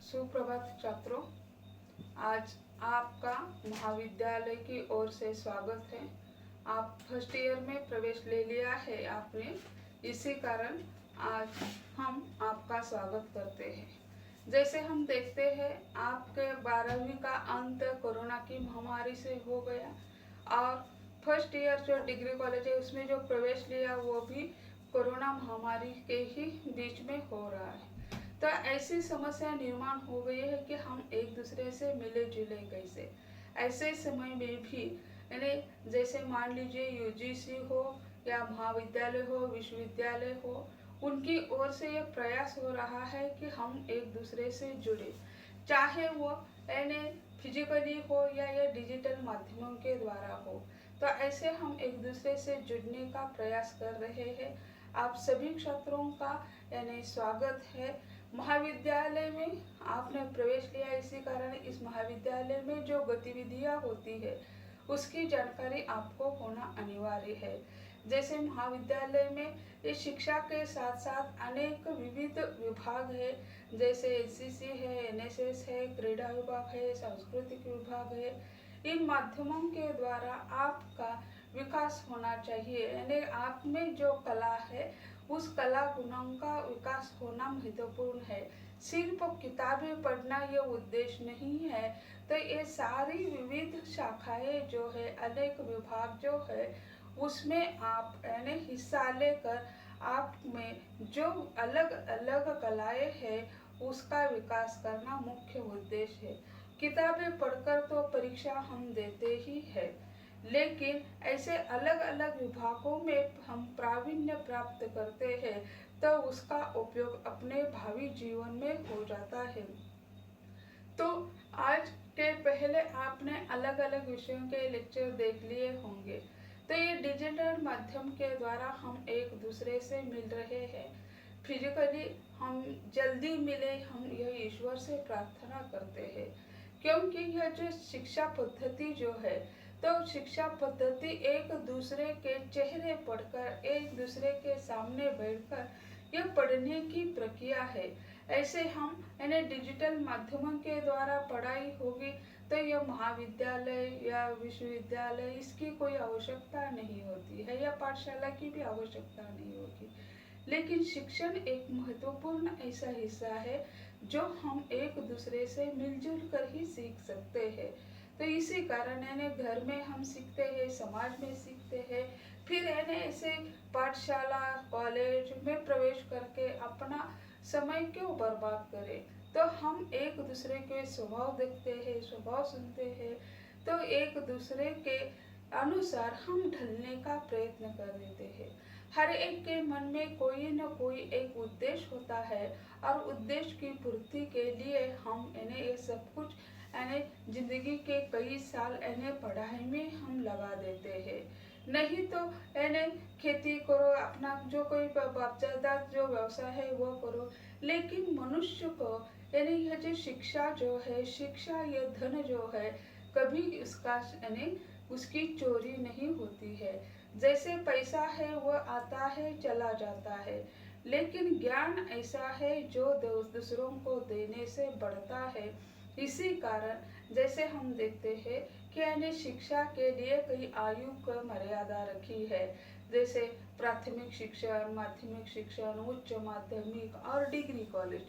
सुप्रभात छात्रों। आज आपका महाविद्यालय की ओर से स्वागत है। आप फर्स्ट ईयर में प्रवेश ले लिया है आपने, इसी कारण आज हम आपका स्वागत करते हैं। जैसे हम देखते हैं आपके 12वीं का अंत कोरोना की महामारी से हो गया और फर्स्ट ईयर जो डिग्री कॉलेज है उसमें जो प्रवेश लिया वो भी कोरोना महामारी के ही बीच में हो रहा है। तो ऐसी समस्या निर्माण हो गई है कि हम एक दूसरे से मिले जुले कैसे। ऐसे समय में भी यानी जैसे मान लीजिए यूजीसी हो या महाविद्यालय हो विश्वविद्यालय हो, उनकी ओर से ये प्रयास हो रहा है कि हम एक दूसरे से जुड़े, चाहे वो यानी फिजिकली हो या ये डिजिटल माध्यमों के द्वारा हो। तो ऐसे हम एक दूसरे से जुड़ने का प्रयास कर रहे हैं। आप सभी छात्रों का यानी स्वागत है। महाविद्यालय में आपने प्रवेश लिया, इसी कारण इस महाविद्यालय में जो गतिविधियां होती है उसकी जानकारी आपको होना अनिवार्य है। जैसे महाविद्यालय में इस शिक्षा के साथ साथ अनेक विविध विभाग है, जैसे एनसीसी है, एनएसएस है, क्रीड़ा विभाग है, सांस्कृतिक विभाग है। इन माध्यमों के द्वारा आपका विकास होना चाहिए, यानी आप में जो कला है उस कला गुणों का विकास होना महत्वपूर्ण है। सिर्फ किताबें पढ़ना ये उद्देश्य नहीं है। तो ये सारी विविध शाखाएं जो है, अनेक विभाग जो है, उसमें आप यानी हिस्सा लेकर आप में जो अलग अलग कलाएं हैं उसका विकास करना मुख्य उद्देश्य है। किताबें पढ़कर तो परीक्षा हम देते ही है, लेकिन ऐसे अलग अलग विभागों में हम प्रावीण्य प्राप्त करते हैं तो उसका उपयोग अपने भावी जीवन में हो जाता है। तो आज के पहले आपने अलग अलग विषयों के लेक्चर देख लिए होंगे। तो ये डिजिटल माध्यम के द्वारा हम एक दूसरे से मिल रहे हैं। फिजिकली हम जल्दी मिले, हम यह ईश्वर से प्रार्थना करते हैं, क्योंकि यह जो शिक्षा पद्धति जो है, तो शिक्षा पद्धति एक दूसरे के चेहरे पढ़कर, एक दूसरे के सामने बैठकर यह पढ़ने की प्रक्रिया है। ऐसे हम यानी डिजिटल माध्यमों के द्वारा पढ़ाई होगी तो यह महाविद्यालय या विश्वविद्यालय इसकी कोई आवश्यकता नहीं होती है, या पाठशाला की भी आवश्यकता नहीं होगी। लेकिन शिक्षण एक महत्वपूर्ण ऐसा हिस्सा है जो हम एक दूसरे से मिलजुल कर ही सीख सकते हैं। तो इसी कारण यानी घर में हम सीखते हैं, समाज में सीखते हैं, फिर यानी ऐसे पाठशाला कॉलेज में प्रवेश करके अपना समय क्यों बर्बाद करें। तो हम एक दूसरे के स्वभाव देखते हैं, स्वभाव सुनते हैं, तो एक दूसरे के अनुसार हम ढलने का प्रयत्न कर देते हैं। हर एक के मन में कोई न कोई एक उद्देश्य होता है और उद्देश्य की पूर्ति के लिए हम इन्हें ये सब कुछ यानी जिंदगी के कई साल इन्हें पढ़ाई में हम लगा देते हैं। नहीं तो यानी खेती करो, अपना जो कोई बापदादा जो व्यवसाय है वो करो, लेकिन मनुष्य को यानी यह जो शिक्षा जो है, शिक्षा यह धन जो है, कभी उसका यानी उसकी चोरी नहीं होती है। जैसे पैसा है वो आता है चला जाता है, लेकिन ज्ञान ऐसा है जो दूसरों को देने से बढ़ता है। इसी कारण जैसे हम देखते हैं कि यानी शिक्षा के लिए कई आयु का मर्यादा रखी है, जैसे प्राथमिक शिक्षण, माध्यमिक शिक्षण, उच्च माध्यमिक और डिग्री कॉलेज।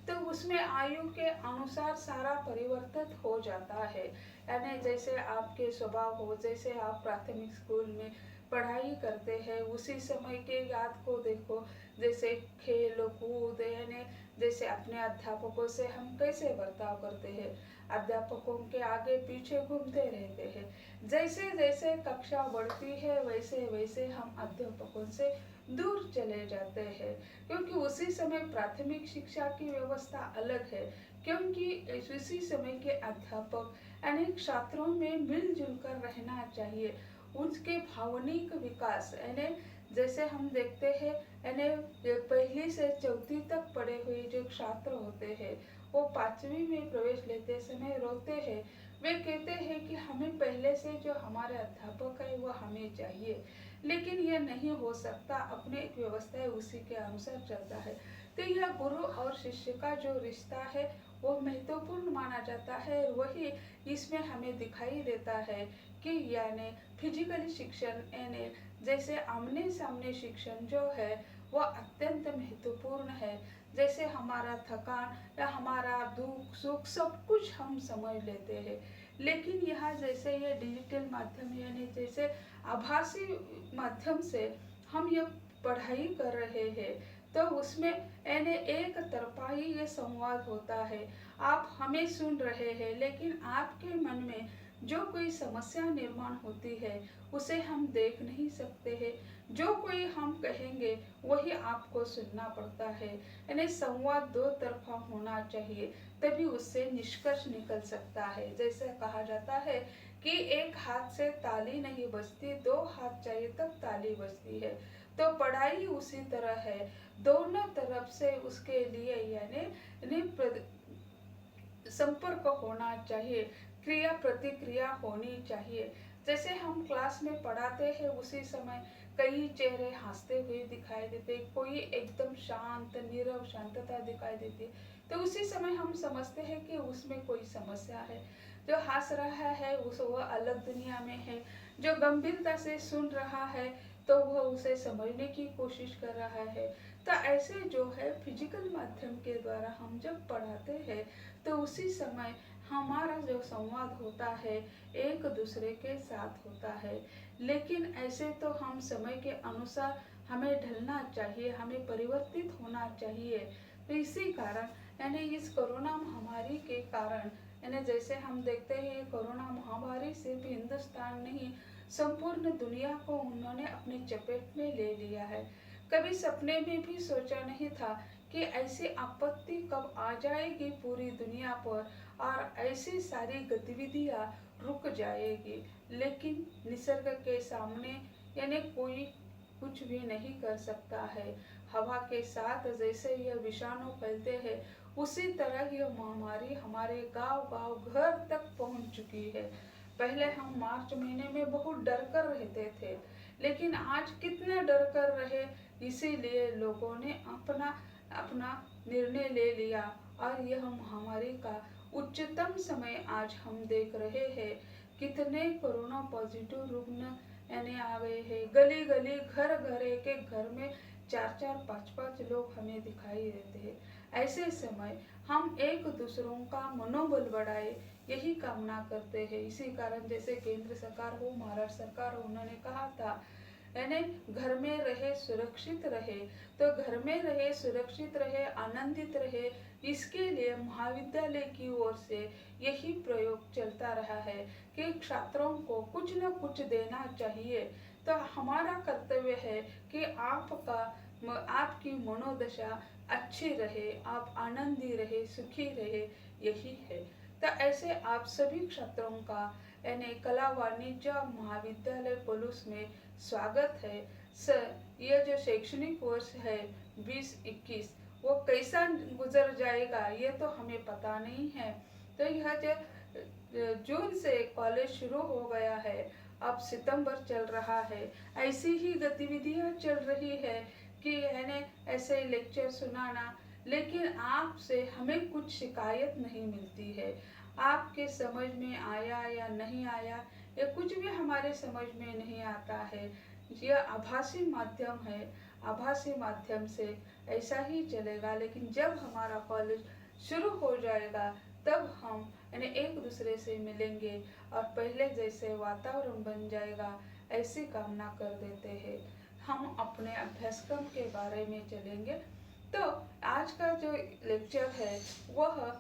तो उसमें आयु के अनुसार सारा परिवर्तन हो जाता है। यानी जैसे आपके स्वभाव हो, जैसे आप प्राथमिक स्कूल में पढ़ाई करते हैं उसी समय के याद को देखो, जैसे खेल कूद, यानी जैसे अपने अध्यापकों से हम कैसे बर्ताव करते हैं, अध्यापकों के आगे पीछे घूमते रहते हैं। जैसे जैसे कक्षा बढ़ती है वैसे वैसे हम अध्यापकों से दूर चले जाते हैं, क्योंकि उसी समय प्राथमिक शिक्षा की व्यवस्था अलग है, क्योंकि उसी समय के अध्यापक अनेक छात्रों में मिलजुल कर रहना चाहिए। उनके भावनिक विकास यानी जैसे हम देखते हैं यानी पहली से चौथी तक पढ़े हुए जो छात्र होते हैं वो 5वीं में प्रवेश लेते समय रोते हैं। वे कहते हैं कि हमें पहले से जो हमारे अध्यापक है वो हमें चाहिए, लेकिन यह नहीं हो सकता, अपनी एक व्यवस्था है उसी के अनुसार चलता है। तो यह गुरु और शिष्य का जो रिश्ता है वो महत्वपूर्ण माना जाता है। वही इसमें हमें दिखाई देता है कि यानी फिजिकली शिक्षण यानी जैसे आमने सामने शिक्षण जो है वो अत्यंत महत्वपूर्ण है। जैसे हमारा थकान या हमारा दुख सुख सब कुछ हम समझ लेते हैं, लेकिन यहाँ जैसे ये डिजिटल माध्यम यानी जैसे आभासी माध्यम से हम ये पढ़ाई कर रहे हैं, तो उसमें यानी एक तरफा ही ये संवाद होता है। आप हमें सुन रहे हैं, लेकिन आपके मन में जो कोई समस्या निर्माण होती है उसे हम देख नहीं सकते हैं। जो कोई हम कहेंगे वही आपको सुनना पड़ता है। यानी संवाद दो तरफा होना चाहिए, तभी उससे निष्कर्ष निकल सकता है। जैसे कहा जाता है कि एक हाथ से ताली नहीं बजती, दो हाथ चाहिए तब ताली बजती है। तो पढ़ाई उसी तरह है, दोनों तरफ से उसके लिए यानी संपर्क होना चाहिए, क्रिया प्रतिक्रिया होनी चाहिए। जैसे हम क्लास में पढ़ाते हैं उसी समय कई चेहरे हंसते हुए दिखाई देते, कोई एकदम शांत नीरव शांतता दिखाई देती, तो उसी समय हम समझते हैं कि उसमें कोई समस्या है। जो हंस रहा है वह अलग दुनिया में है, जो गंभीरता से सुन रहा है तो वह उसे समझने की कोशिश कर रहा है। तो ऐसे जो है फिजिकल माध्यम के द्वारा हम जब पढ़ाते हैं तो उसी समय हमारा जो संवाद होता है एक दूसरे के साथ होता है। लेकिन ऐसे तो हम समय के अनुसार हमें ढलना चाहिए, हमें परिवर्तित होना चाहिए। तो इसी कारण यानी इस कोरोना महामारी के कारण यानी जैसे हम देखते हैं कोरोना महामारी सिर्फ हिंदुस्तान नहीं संपूर्ण दुनिया को उन्होंने अपनी चपेट में ले लिया है। कभी सपने में भी सोचा नहीं था कि ऐसी आपत्ति कब आ जाएगी पूरी दुनिया पर और ऐसी सारी गतिविधियां रुक जाएगी। लेकिन निसर्ग के सामने यानी कोई कुछ भी नहीं कर सकता है। हवा के साथ जैसे यह विषाणु फैलते हैं उसी तरह यह महामारी हमारे गांव-गांव घर तक पहुंच चुकी है। पहले हम मार्च महीने में बहुत डर कर रहते थे, लेकिन आज कितना डर कर रहे, इसीलिए लोगों ने अपना अपना निर्णय ले लिया और यह महामारी का उच्चतम समय आज हम देख रहे हैं। कितने कोरोना पॉजिटिव रुग्ण यानी आ गए हैं, गली गली घर घर एक घर में 4-4 5-5 लोग हमें दिखाई देते हैं। ऐसे समय हम एक दूसरों का मनोबल बढ़ाए यही कामना करते हैं। इसी कारण जैसे केंद्र सरकार हो महाराष्ट्र सरकार हो उन्होंने कहा था यानी घर में रहे सुरक्षित रहे, तो घर में रहे सुरक्षित रहे आनंदित रहे, इसके लिए महाविद्यालय की ओर से यही प्रयोग चलता रहा है कि छात्रों को कुछ न कुछ देना चाहिए। तो हमारा कर्तव्य है कि आपकी मनोदशा अच्छी रहे, आप आनंदी रहे सुखी रहे, यही है। तो ऐसे आप सभी छात्रों का यानी कला वाणिज्य महाविद्यालय पलूस में स्वागत है। सर ये जो शैक्षणिक वर्ष है 2021 वो कैसा गुजर जाएगा ये तो हमें पता नहीं है। तो यह जो जून से कॉलेज शुरू हो गया है, अब सितंबर चल रहा है, ऐसी ही गतिविधियां चल रही है कि यानी ऐसे लेक्चर सुनाना, लेकिन आपसे हमें कुछ शिकायत नहीं मिलती है। आपके समझ में आया या नहीं आया ये कुछ भी हमारे समझ में नहीं आता है। यह आभासी माध्यम है, आभासी माध्यम से ऐसा ही चलेगा। लेकिन जब हमारा कॉलेज शुरू हो जाएगा तब हम यानी एक दूसरे से मिलेंगे और पहले जैसे वातावरण बन जाएगा ऐसी कामना कर देते हैं। हम अपने अभ्यासक्रम के बारे में चलेंगे। तो आज का जो लेक्चर है वह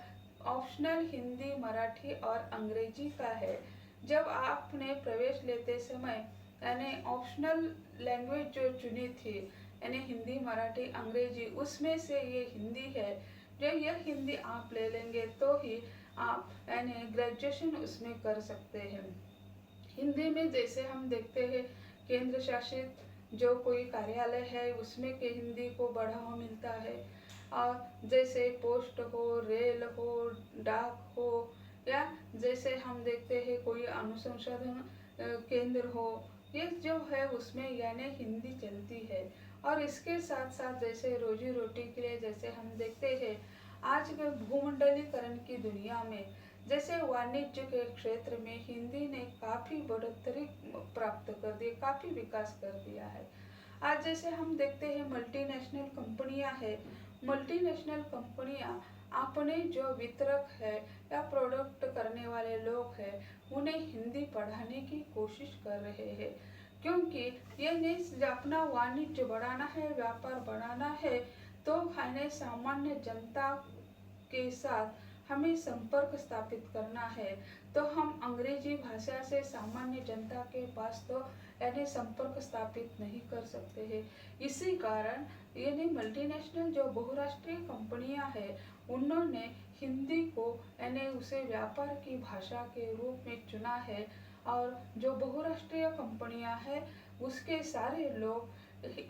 ऑप्शनल हिंदी मराठी और अंग्रेजी का है। जब आपने प्रवेश लेते समय यानी ऑप्शनल लैंग्वेज जो चुनी थी यानी हिंदी मराठी अंग्रेजी, उसमें से ये हिंदी है। जो यह हिंदी आप ले लेंगे तो ही आप यानी ग्रेजुएशन उसमें कर सकते हैं। हिंदी में जैसे हम देखते हैं केंद्र शासित जो कोई कार्यालय है उसमें के हिंदी को बढ़ावा मिलता है, और जैसे पोस्ट हो रेल हो डाक हो या जैसे हम देखते हैं कोई अनुसंधान केंद्र हो, ये जो है उसमें यानी हिंदी चलती है। और इसके साथ साथ जैसे रोजी रोटी के लिए जैसे हम देखते हैं आज के भूमंडलीकरण दुनिया में जैसे वाणिज्य के क्षेत्र में हिंदी ने काफी बढ़ोतरी प्राप्त कर दी, काफी विकास कर दिया है। आज जैसे हम देखते हैं मल्टीनेशनल कंपनियां है, मल्टीनेशनल कंपनियां अपने जो वितरक है या प्रोडक्ट करने वाले लोग हैं उन्हें हिंदी पढ़ाने की कोशिश कर रहे हैं, क्योंकि ये नहीं अपना वाणिज्य बढ़ाना है, व्यापार बढ़ाना है तो हमें सामान्य जनता के साथ हमें संपर्क स्थापित करना है। तो हम अंग्रेजी भाषा से सामान्य जनता के पास तो यानी संपर्क स्थापित नहीं कर सकते हैं। इसी कारण यानी मल्टीनेशनल जो बहुराष्ट्रीय कंपनियां हैं उन्होंने हिंदी को यानी उसे व्यापार की भाषा के रूप में चुना है, और जो बहुराष्ट्रीय कंपनियां हैं उसके सारे लोग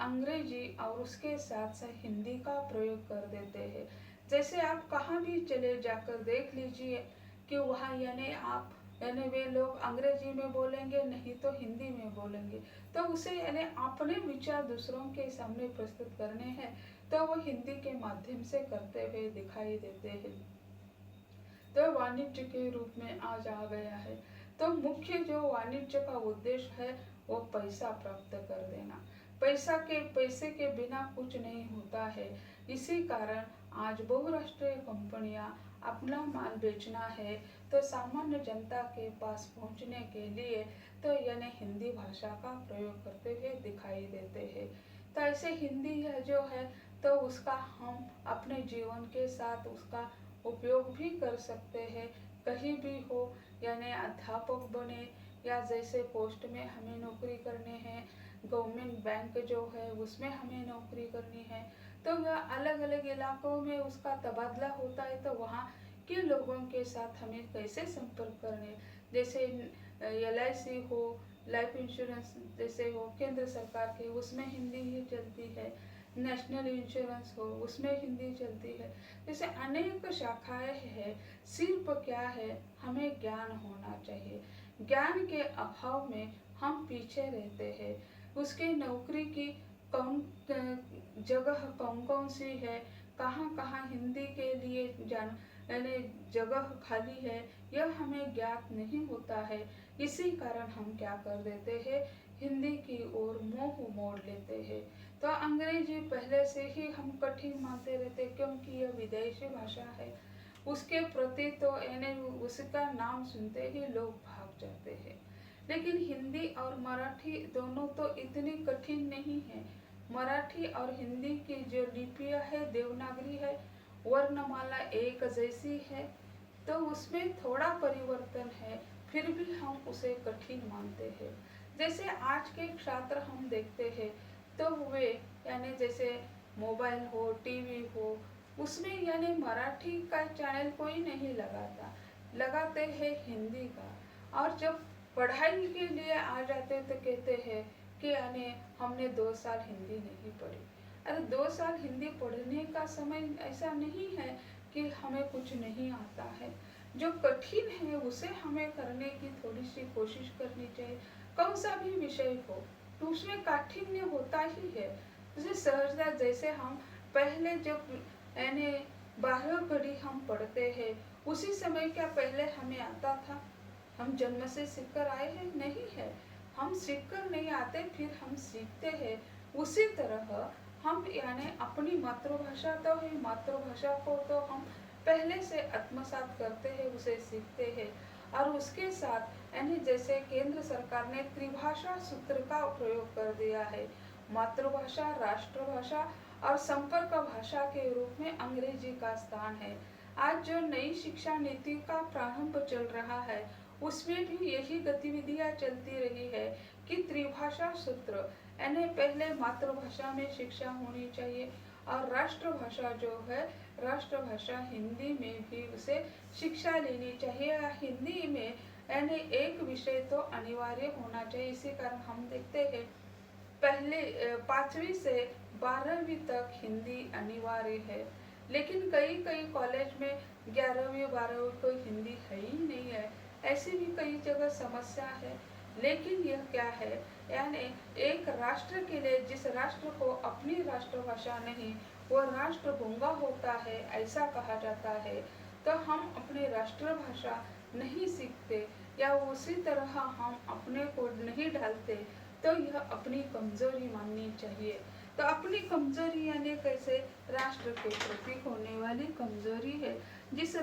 अंग्रेजी और उसके साथ साथ हिंदी का प्रयोग कर देते हैं। जैसे आप कहाँ भी चले जाकर देख लीजिए कि वहाँ यानी वे लोग अंग्रेजी में बोलेंगे नहीं तो हिंदी में बोलेंगे, तो उसे यानी अपने विचार दूसरों के सामने प्रस्तुत करने हैं तो वो हिंदी के माध्यम से करते हुए दिखाई देते हैं। तो वाणिज्य के रूप में आज आ गया है। तो मुख्य जो वाणिज्य का उद्देश्य है वो पैसा प्राप्त कर देना, पैसे के बिना कुछ नहीं होता है। इसी कारण आज बहुराष्ट्रीय कंपनियां अपना माल बेचना है तो सामान्य जनता के पास पहुंचने के लिए तो यानी हिंदी भाषा का प्रयोग करते हुए दिखाई देते हैं। तो ऐसे हिंदी जो है तो उसका हम अपने जीवन के साथ उसका उपयोग भी कर सकते हैं, कहीं भी हो, यानी अध्यापक बने या जैसे पोस्ट में हमें नौकरी करने हैं, गवर्नमेंट बैंक जो है उसमें हमें नौकरी करनी है, तो वह अलग अलग इलाकों में उसका तबादला होता है तो वहाँ के लोगों के साथ हमें कैसे संपर्क करने, जैसे LIC हो, लाइफ इंश्योरेंस जैसे हो केंद्र सरकार के उसमें हिंदी ही चलती है, नेशनल इंश्योरेंस हो उसमें हिंदी चलती है। जैसे अनेक शाखाएं हैं, सिर्फ क्या है हमें ज्ञान होना चाहिए। ज्ञान के अभाव में हम पीछे रहते हैं। उसके नौकरी की कौन जगह कौन सी है, कहाँ कहाँ हिंदी के लिए यानी जगह खाली है, यह हमें ज्ञात नहीं होता है। इसी कारण हम क्या कर देते हैं, हिंदी की ओर मोह मोड़ लेते हैं। तो अंग्रेजी पहले से ही हम कठिन मानते रहते क्योंकि यह विदेशी भाषा है, उसके प्रति तो यानी उसका नाम सुनते ही लोग भाग जाते हैं। लेकिन हिंदी और मराठी दोनों तो इतनी कठिन नहीं है। मराठी और हिंदी की जो लिपियां है देवनागरी है, वर्णमाला एक जैसी है, तो उसमें थोड़ा परिवर्तन है, फिर भी हम उसे कठिन मानते हैं। जैसे आज के छात्र हम देखते हैं तो वे यानी जैसे मोबाइल हो, टीवी हो, उसमें यानी मराठी का चैनल कोई नहीं लगाता, लगाते हैं हिंदी का, और जब पढ़ाई के लिए आ जाते तो कहते हैं कि यानी हमने 2 साल हिंदी नहीं पढ़ी। अरे 2 साल हिंदी पढ़ने का समय ऐसा नहीं है कि हमें कुछ नहीं आता है, जो कठिन है उसे हमें करने की थोड़ी सी कोशिश करनी चाहिए। कौन सा भी विषय हो तो उसमें काठिन्य होता ही है। जैसे सहजता, जैसे हम पहले जब यानी 12वीं घड़ी हम पढ़ते हैं उसी समय क्या पहले हमें आता था? हम जन्म से सीखकर आए हैं? नहीं है, हम सीखकर नहीं आते, फिर हम सीखते हैं। उसी तरह हम यानी अपनी मातृभाषा तो है, मातृभाषा को तो हम पहले से आत्मसात करते हैं, उसे सीखते हैं, और उसके साथ यानी जैसे केंद्र सरकार ने त्रिभाषा सूत्र का प्रयोग कर दिया है, मातृभाषा, राष्ट्रभाषा और संपर्क भाषा के रूप में अंग्रेजी का स्थान है। आज जो नई शिक्षा नीति का प्रारंभ चल रहा है उसमें भी यही गतिविधियां चलती रही है कि त्रिभाषा सूत्र यानी पहले मातृभाषा में शिक्षा होनी चाहिए, और राष्ट्रभाषा जो है, राष्ट्रभाषा हिंदी में भी उसे शिक्षा लेनी चाहिए, या हिंदी में यानी एक विषय तो अनिवार्य होना चाहिए। इसी कारण हम देखते हैं पहले 5वीं से 12वीं तक हिंदी अनिवार्य है, लेकिन कई कॉलेज में 11वीं 12वीं को हिंदी है ही नहीं है। ऐसी भी कई जगह समस्या है। लेकिन यह क्या है, यानी एक राष्ट्र के लिए जिस राष्ट्र को अपनी राष्ट्रभाषा नहीं वो राष्ट्र गूंगा होता है ऐसा कहा जाता है। तो तो हम अपनी राष्ट्रभाषा नहीं सीखते या उसी तरह हम अपने को नहीं डालते, तो यह अपनी कमजोरी माननी चाहिए। तो अपनी कमजोरी यानी कैसे, राष्ट्र के प्रति होने वाली कमजोरी है। जिस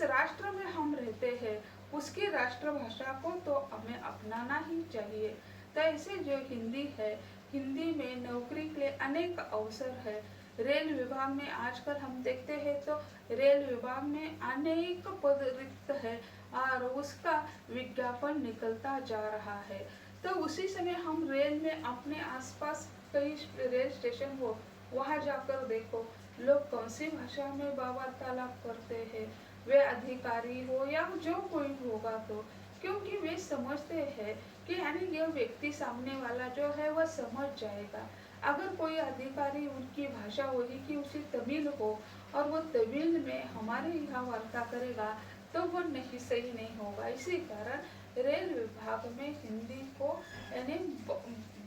राष्ट्र में हम रहते हैं उसकी राष्ट्रभाषा को तो हमें अपनाना ही चाहिए। तो ऐसे जो हिंदी है, हिंदी में नौकरी के लिए अनेक अवसर है। रेल विभाग में आजकल हम देखते हैं तो रेल विभाग में अनेक पद रिक्त है और उसका विज्ञापन निकलता जा रहा है। तो उसी समय हम रेल में अपने आसपास कई रेल स्टेशन हो, वहाँ जाकर देखो लोग कौन सी भाषा में वार्तालाप करते हैं, वे अधिकारी हो या जो कोई होगा, तो क्योंकि वे समझते हैं कि यानी यह व्यक्ति सामने वाला जो है वह समझ जाएगा। अगर कोई अधिकारी उनकी भाषा वही की उसी तमिल हो और वो तमिल में हमारे यहाँ वार्ता करेगा तो वो नहीं, सही नहीं होगा। इसी कारण रेल विभाग में हिंदी को यानी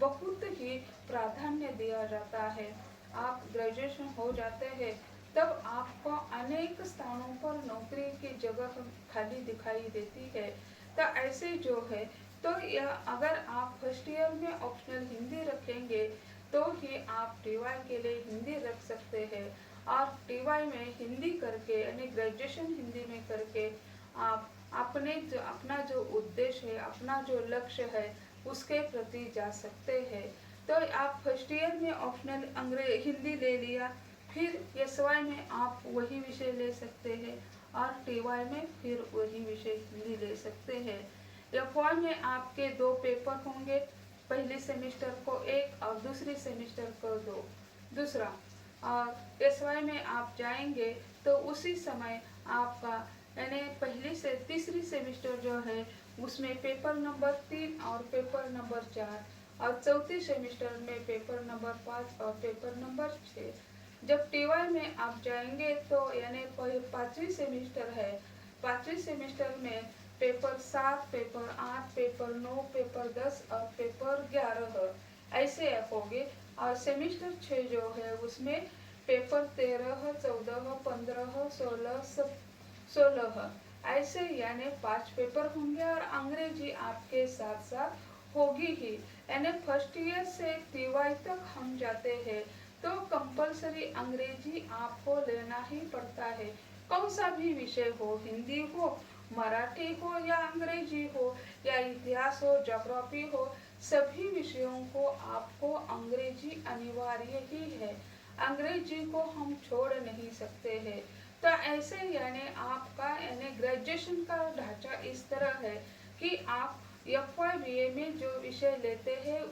बहुत ही प्राधान्य दिया जाता है। आप ग्रेजुएशन हो जाते हैं तब आपको अनेक स्थानों पर नौकरी की जगह खाली दिखाई देती है। तो ऐसे जो है तो यह अगर आप फर्स्ट ईयर में ऑप्शनल हिंदी रखेंगे तो ही आप टीवाई के लिए हिंदी रख सकते हैं। और टीवाई में हिंदी करके यानी ग्रेजुएशन हिंदी में करके आप अपना जो उद्देश्य है, अपना जो लक्ष्य है उसके प्रति जा सकते हैं। तो आप फर्स्ट ईयर में ऑप्शनल हिंदी ले लिया, फिर एसवाई में आप वही विषय ले सकते हैं और टीवाई में फिर वही विषय हिंदी ले सकते हैं। एफवाई में आपके 2 पेपर होंगे, पहले सेमेस्टर को 1 और दूसरे सेमेस्टर को 2 दूसरा। और एसवाई में आप जाएंगे तो उसी समय आपका यानी पहली से तीसरी सेमेस्टर जो है उसमें पेपर नंबर 3 और पेपर नंबर 4 और चौथी सेमेस्टर में पेपर नंबर 5 और पेपर नंबर 6। जब टीवाई में आप जाएंगे तो यानी 5वीं सेमेस्टर है, 5वीं सेमेस्टर में पेपर 7, पेपर 8, पेपर 9, पेपर 10 और पेपर 11 ऐसे होंगे। और सेमेस्टर 6 जो है उसमें पेपर 13, 14, 15, 16 ऐसे यानी 5 पेपर होंगे और अंग्रेजी आपके साथ साथ होगी ही। यानी फर्स्ट ईयर से टीवाई तक हम जाते हैं तो कंपलसरी अंग्रेजी आपको लेना ही पड़ता है। कौन सा भी विषय हो, हिंदी हो, मराठी हो या अंग्रेजी हो या इतिहास हो, ज्योग्राफी हो, सभी विषयों को आपको अंग्रेजी अनिवार्य ही है। अंग्रेजी को हम छोड़ नहीं सकते हैं। तो ऐसे यानी आपका यानी ग्रेजुएशन का ढांचा इस तरह है कि आप एफवाई बीए में जो विषय लेते हैं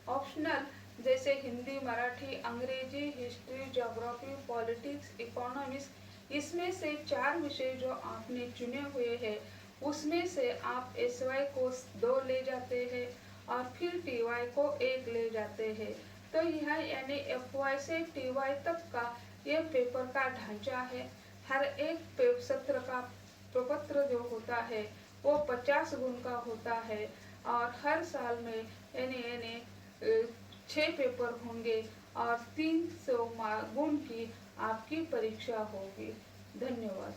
ऑप्शनल, जैसे हिंदी, मराठी, अंग्रेजी, हिस्ट्री, ज्योग्राफी, पॉलिटिक्स, इकोनॉमिक्स, इसमें से 4 विषय जो आपने चुने हुए हैं उसमें से आप एसवाई को 2 ले जाते हैं और फिर टीवाई को 1 ले जाते हैं। तो यह यानी एफवाई से टीवाई तक का ये पेपर का ढांचा है। हर एक सत्र का प्रपत्र जो होता है वो 50 गुण का होता है और हर साल में यानी 6 पेपर होंगे और 300 गुण की आपकी परीक्षा होगी। धन्यवाद।